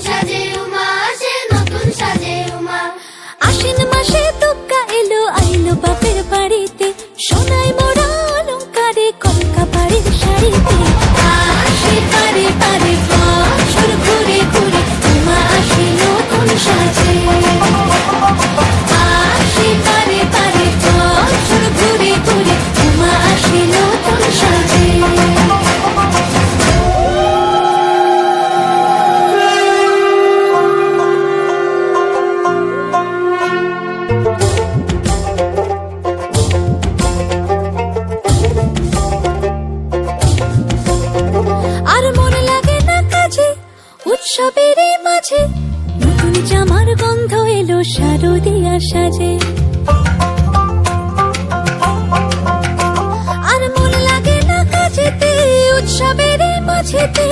সাজে উমা আসে, নতুন সাজে উমা। আশ্বিন মাসে দুর্গা এলো, আইলো বাপের বাড়িতে, সোনায় মোড়া অলংকারে কলকা বাড়ির শাড়িতে। আসে পারে পারে বছর ঘুরে ঘুরে, উমা আসে নতুন সাজে। আসে পারে পারে বছর ঘুরে ঘুরে, উমা আসে নতুন সাজে। আর মনে লাগে না কাজে, উৎসবের মাঝে, নতুন জামার গন্ধ এলো শারদিয়া সাজে। আর মনে লাগে না কাজেতে, উৎসবের মাঝেতে,